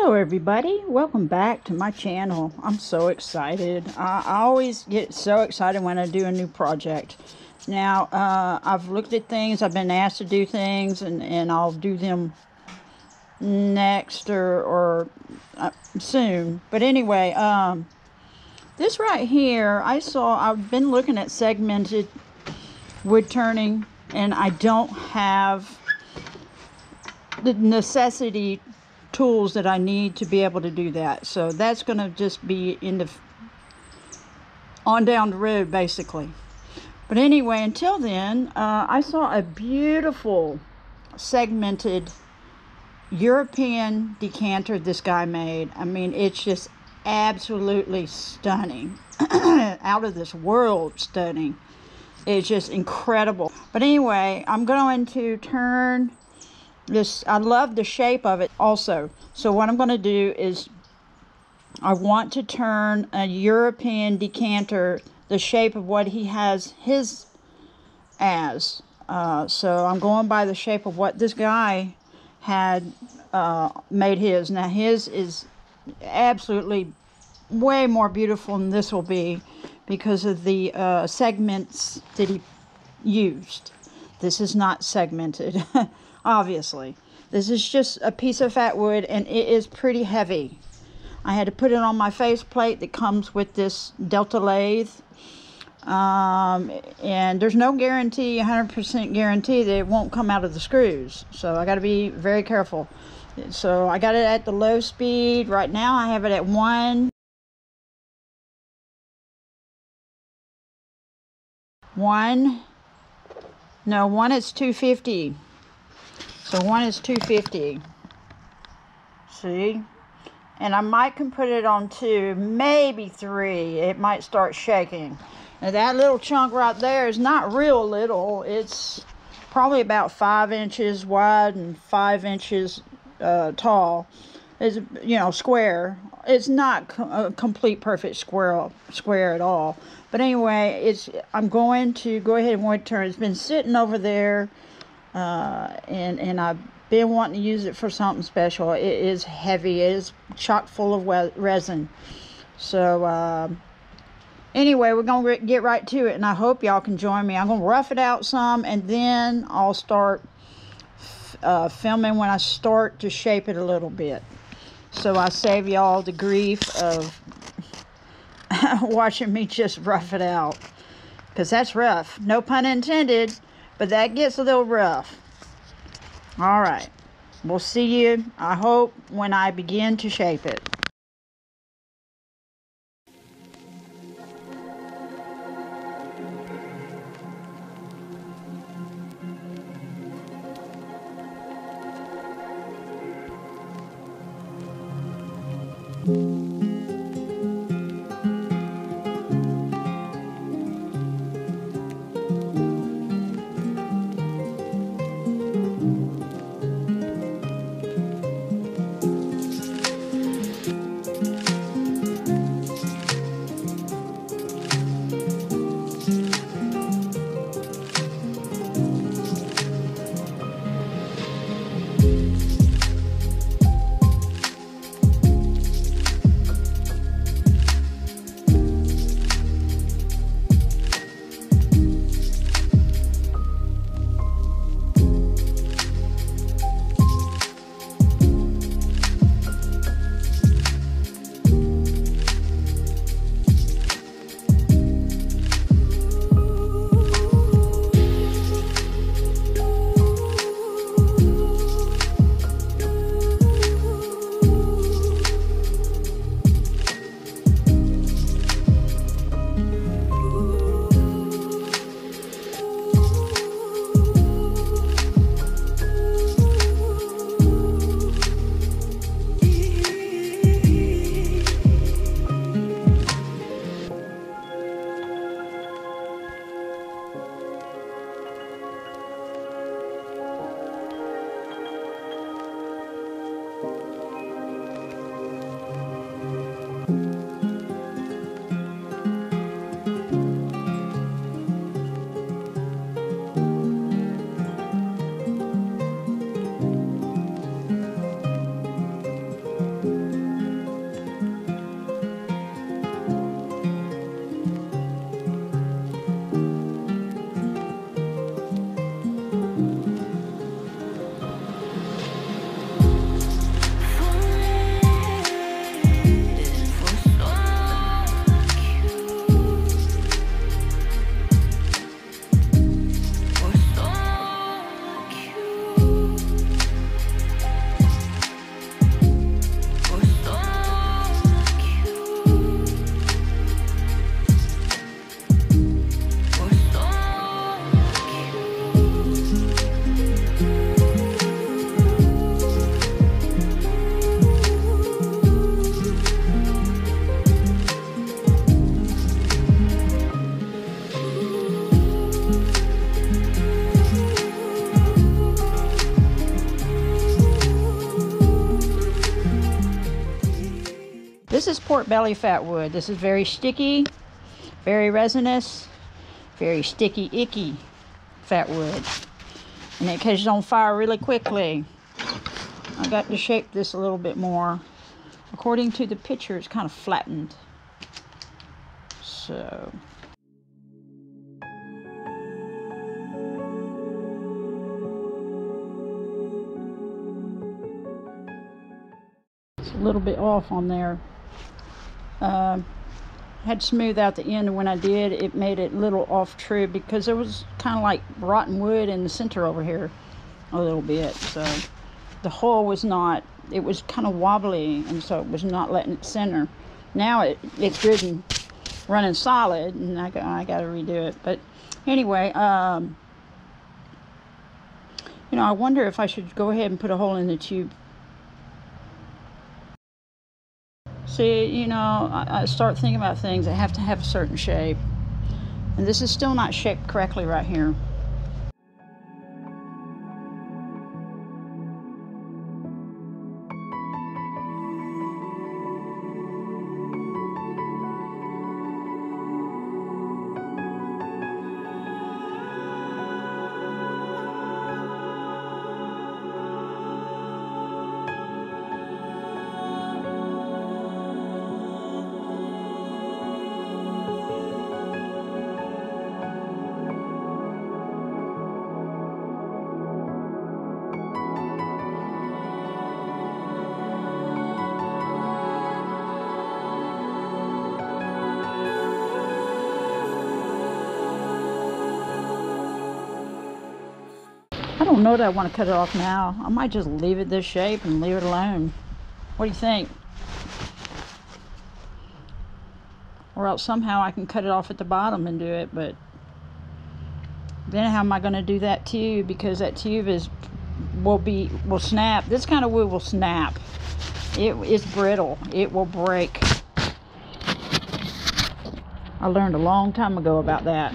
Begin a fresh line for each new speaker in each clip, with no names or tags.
Hello everybody, welcome back to my channel. I'm so excited. I always get so excited when I do a new project. Now, I've looked at things, I've been asked to do things, and I'll do them next or soon. But anyway, this right here, I've been looking at segmented wood turning, and I don't have the necessity tools that I need to be able to do that. So that's going to just be on down the road basically. But anyway, until then, I saw a beautiful segmented European decanter this guy made. I mean, it's just absolutely stunning. Out of this world stunning. It's just incredible. But anyway, I'm going to turn this. I love the shape of it also. So what I'm going to do is I want to turn a European decanter the shape of what he has his as. So I'm going by the shape of what this guy had made his. Now his is absolutely way more beautiful than this will be because of the segments that he used. This is not segmented. Obviously, this is just a piece of fat wood, and it is pretty heavy. I had to put it on my faceplate that comes with this Delta lathe, and there's no guarantee, 100% guarantee that it won't come out of the screws. So I got to be very careful. So I got it at the low speed. Right now I have it at 1. One is 250. So 1 is 250. See? And I might can put it on 2, maybe 3. It might start shaking. Now that little chunk right there is not real little. It's probably about 5 inches wide and 5 inches tall. It's, square. It's not a complete perfect square at all. But anyway, I'm going to go ahead and wood turn. It's been sitting over there. And I've been wanting to use it for something special. It is heavy. It is chock full of resin. So anyway, we're going to get right to it, and I hope y'all can join me. I'm going to rough it out some, and then I'll start filming when I start to shape it a little bit. So I save y'all the grief of watching me just rough it out. Because that's rough. No pun intended. But that gets a little rough. Alright. We'll see you, I hope, when I begin to shape it. This is pork belly fat wood. This is very sticky, very resinous, very sticky, icky fat wood. And it catches on fire really quickly. I got to shape this a little bit more. According to the picture, it's kind of flattened. So... a little bit off on there. Had to smooth out the end, and when I did, it made it a little off true because there was kind of like rotten wood in the center over here a little bit. So the hole was not, it was kind of wobbly, and so it was not letting it center. Now it's good and running solid, and I got to redo it. But anyway, you know, I wonder if I should go ahead and put a hole in the tube. See, you know, I start thinking about things that have to have a certain shape. And this is still not shaped correctly right here. I don't know that I want to cut it off now. I might just leave it this shape and leave it alone. What do you think? Or else somehow I can cut it off at the bottom and do it, but then how am I going to do that tube? Because that tube will snap. This kind of wood will snap. It's brittle. It will break. I learned a long time ago about that.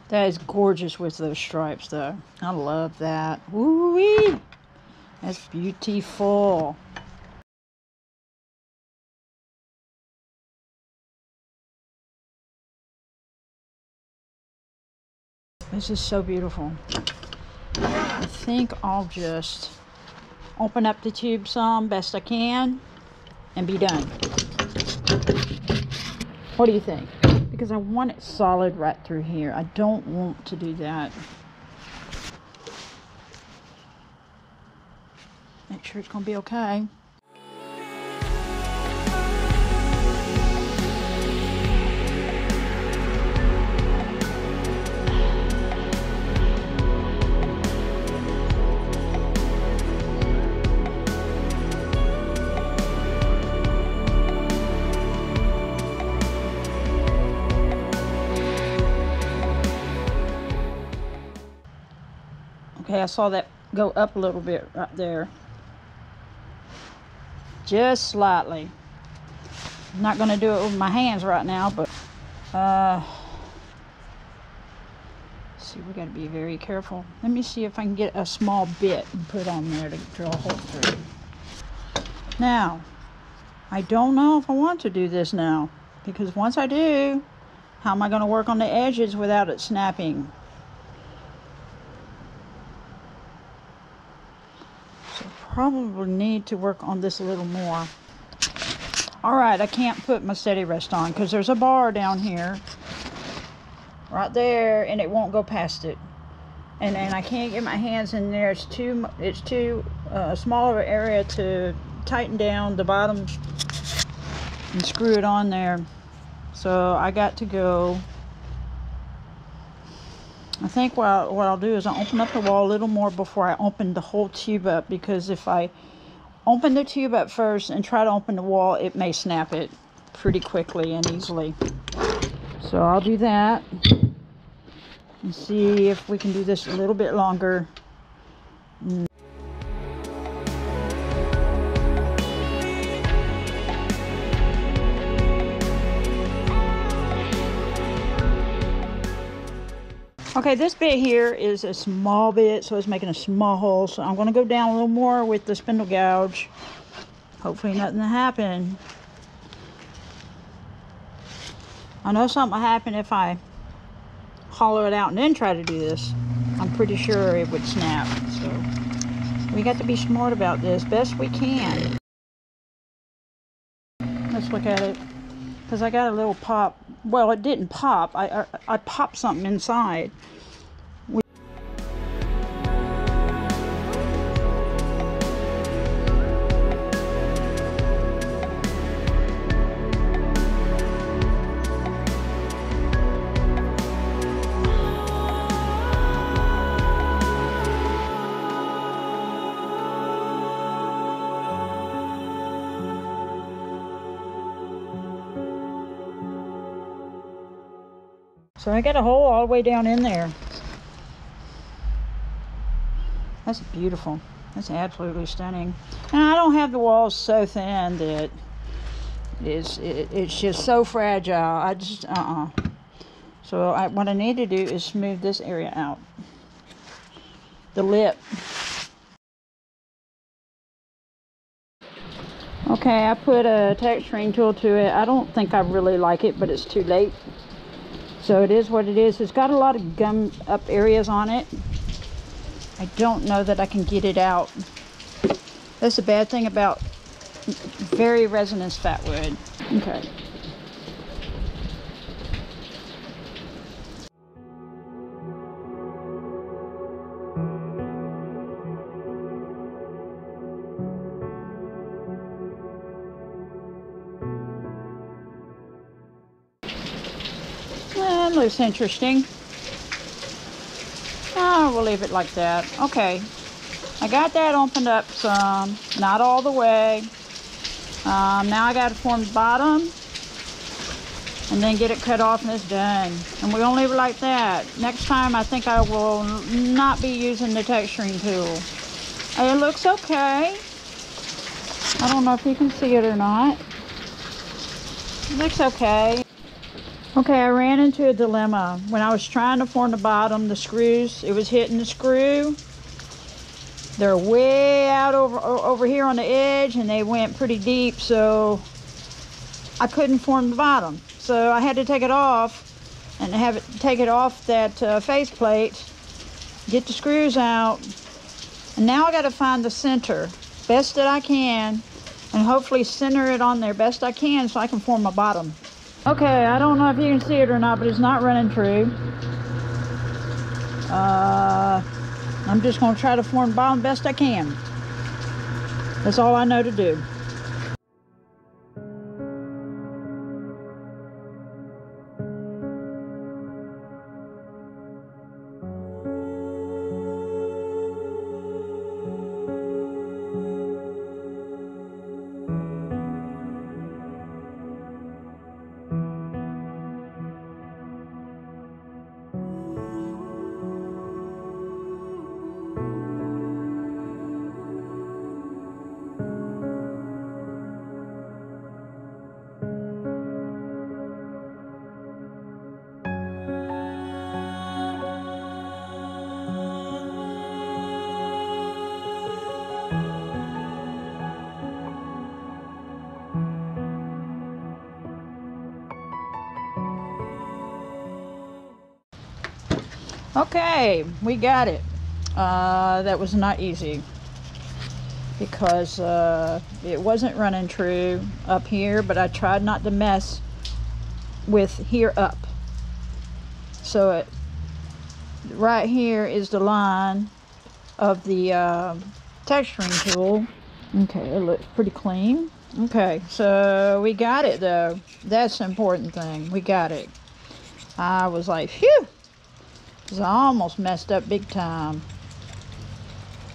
That is gorgeous with those stripes, though. I love that. Woo-wee! That's beautiful. This is so beautiful. I think I'll just open up the tube some best I can and be done. What do you think? Because I want it solid right through here. I don't want to do that. Make sure it's going to be okay. Okay, I saw that go up a little bit right there. Just slightly. I'm not going to do it with my hands right now, but see, we got to be very careful. Let me see if I can get a small bit and put on there to drill a hole through. Now, I don't know if I want to do this now, because once I do, how am I going to work on the edges without it snapping? Probably need to work on this a little more. Alright, I can't put my steady rest on because there's a bar down here right there, and it won't go past it, and I can't get my hands in there. It's too small of an area to tighten down the bottom and screw it on there. So I got to go. I think what I'll do is I'll open up the wall a little more before I open the whole tube up, because if I open the tube up first and try to open the wall, it may snap it pretty quickly and easily. So I'll do that and see if we can do this a little bit longer. Okay, this bit here is a small bit, so it's making a small hole. So I'm going to go down a little more with the spindle gouge. Hopefully nothing will happen. I know something will happen if I hollow it out and then try to do this. I'm pretty sure it would snap. So we got to be smart about this best we can. Let's look at it. Because I got a little pop. Well, it didn't pop. I popped something inside. So I got a hole all the way down in there. That's beautiful. That's absolutely stunning. And I don't have the walls so thin that it's just so fragile. I just, So what I need to do is smooth this area out. The lip. Okay, I put a texturing tool to it. I don't think I really like it, but it's too late. So it is what it is. It's got a lot of gum up areas on it. I don't know that I can get it out. That's the bad thing about very resinous fat wood. Okay. That looks interesting. Oh, we'll leave it like that. Okay. I got that opened up some. Not all the way. Now I got to form the bottom. And then get it cut off and it's done. And we're going to leave it like that. Next time I think I will not be using the texturing tool. It looks okay. I don't know if you can see it or not. It looks okay. Okay, I ran into a dilemma. When I was trying to form the bottom, the screws, it was hitting the screw. They're way out over here on the edge, and they went pretty deep, so I couldn't form the bottom. So I had to take it off and take it off that face plate, get the screws out, and now I got to find the center best that I can, and hopefully center it on there best I can so I can form my bottom. Okay, I don't know if you can see it or not, but it's not running true. I'm just going to try to form the bottom best I can. That's all I know to do. Okay, we got it. That was not easy because it wasn't running true up here, but I tried not to mess with here up. So right here is the line of the texturing tool. Okay, it looks pretty clean. Okay, so we got it though. That's the important thing. We got it. I was like, phew. I almost messed up big time.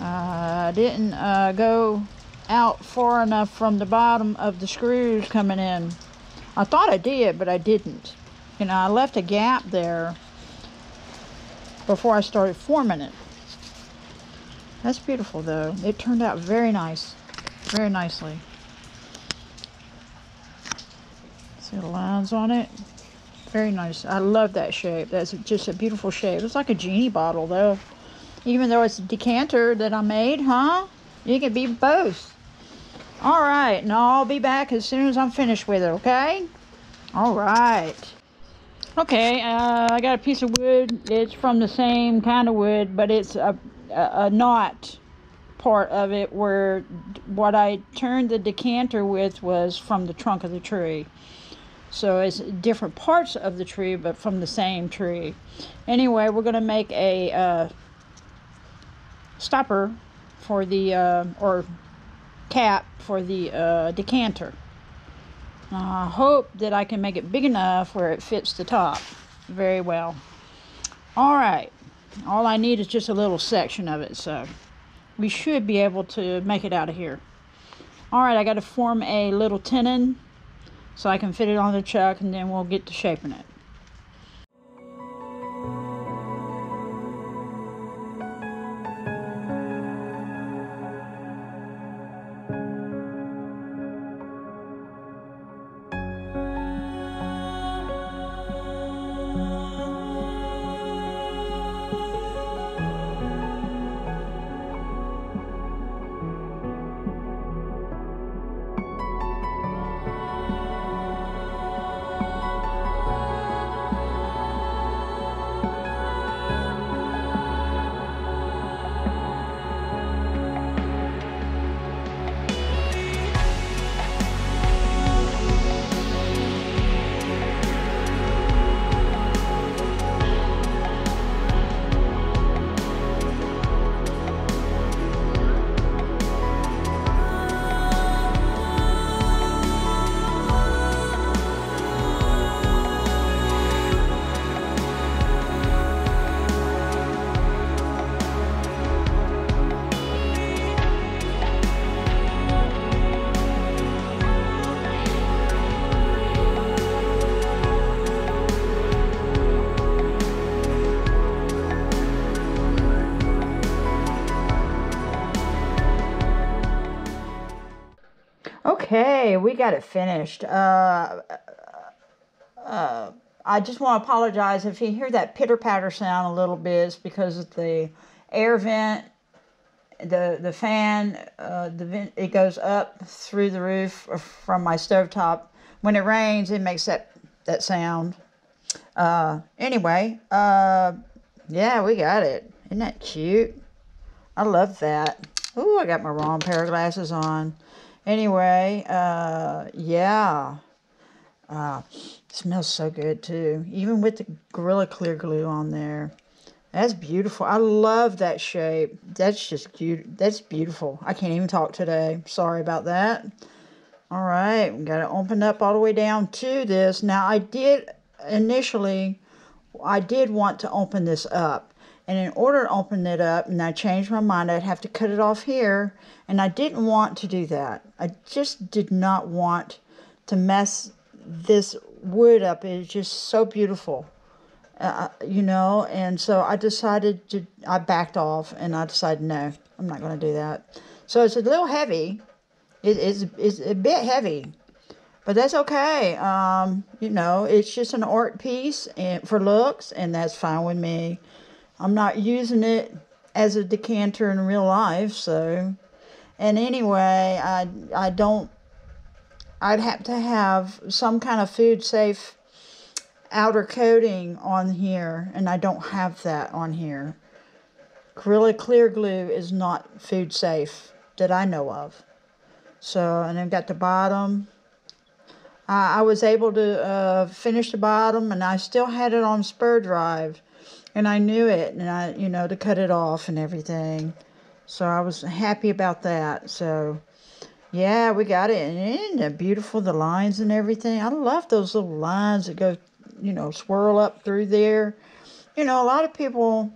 I didn't go out far enough from the bottom of the screws coming in. I thought I did, but I didn't. You know, I left a gap there before I started forming it. That's beautiful though. It turned out very nice. Very nicely. See the lines on it? Very nice. I love that shape. That's just a beautiful shape. It's like a genie bottle, though. Even though it's a decanter that I made, huh? You can be both. All right. And I'll be back as soon as I'm finished with it, okay? All right. Okay, I got a piece of wood. It's from the same kind of wood, but it's a knot part of it where what I turned the decanter with was from the trunk of the tree. So it's different parts of the tree, but from the same tree. Anyway, we're going to make a stopper for the, or cap for the decanter. I hope that I can make it big enough where it fits the top very well. Alright, all I need is just a little section of it, so we should be able to make it out of here. Alright, I got to form a little tenon so I can fit it on the chuck, and then we'll get to shaping it. Okay, we got it finished. I just want to apologize if you hear that pitter-patter sound a little bit. It's because of the air vent, the fan, it goes up through the roof from my stovetop. When it rains, it makes that sound. Anyway, yeah, we got it. Isn't that cute? I love that. Ooh, I got my wrong pair of glasses on. Anyway, yeah. Smells so good too. Even with the Gorilla Clear Glue on there. That's beautiful. I love that shape. That's just cute. That's beautiful. I can't even talk today. Sorry about that. All right. We got to open up all the way down to this. Now, I did want to open this up. And in order to open it up, and I changed my mind, I'd have to cut it off here. And I didn't want to do that. I just did not want to mess this wood up. It's just so beautiful, you know. And so I backed off, and I decided, no, I'm not going to do that. So it's a little heavy. It's a bit heavy. But that's okay. You know, it's just an art piece for looks, and that's fine with me. I'm not using it as a decanter in real life, so. And anyway, I'd have to have some kind of food safe outer coating on here, and I don't have that on here. Gorilla Clear Glue is not food safe that I know of. So, and I've got the bottom. I was able to finish the bottom, and I still had it on spur drive. And I knew it, and you know, to cut it off and everything. So I was happy about that. So, yeah, we got it. And isn't it beautiful, the lines and everything? I love those little lines that go, you know, swirl up through there. You know, a lot of people,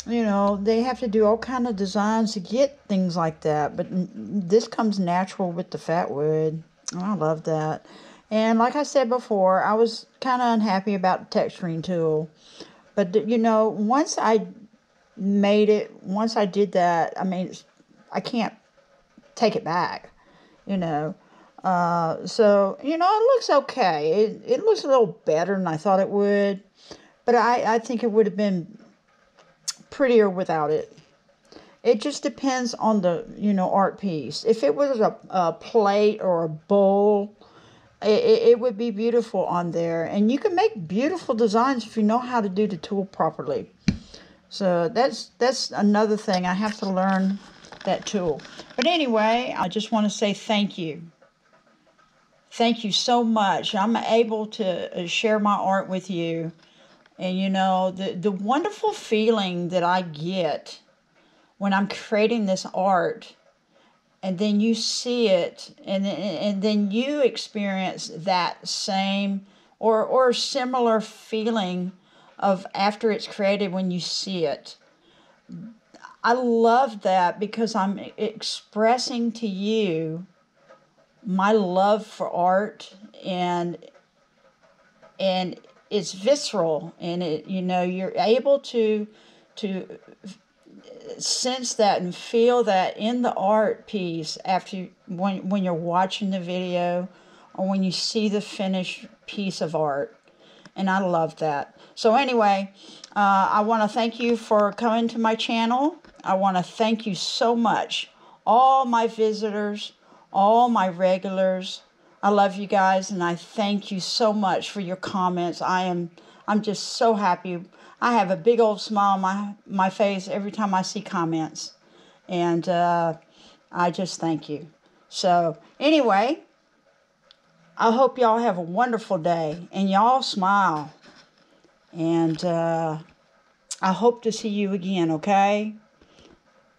you know, they have to do all kind of designs to get things like that. But this comes natural with the fat wood. I love that. And like I said before, I was kind of unhappy about the texturing tool. But, you know, once I did that, I mean, I can't take it back, you know. So, you know, it looks okay. It looks a little better than I thought it would. But I think it would have been prettier without it. It just depends on the, you know, art piece. If it was a plate or a bowl, it would be beautiful on there. And you can make beautiful designs if you know how to do the tool properly. So that's another thing. I have to learn that tool. But anyway, I just want to say thank you. Thank you so much. I'm able to share my art with you. And you know, the wonderful feeling that I get when I'm creating this art, and then you see it, and then you experience that same or similar feeling of after it's created when you see it. I love that because I'm expressing to you my love for art, and it's visceral, and it, you know, you're able to sense that and feel that in the art piece after when you're watching the video or when you see the finished piece of art. And I love that. So anyway, I want to thank you for coming to my channel. I want to thank you so much, all my visitors, all my regulars. I love you guys, and I thank you so much for your comments. I'm just so happy. I have a big old smile on my face every time I see comments, and I just thank you. So anyway, I hope y'all have a wonderful day, and y'all smile, and I hope to see you again, okay?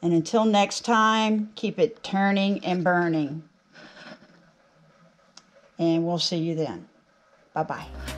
And until next time, keep it turning and burning. And we'll see you then. Bye-bye.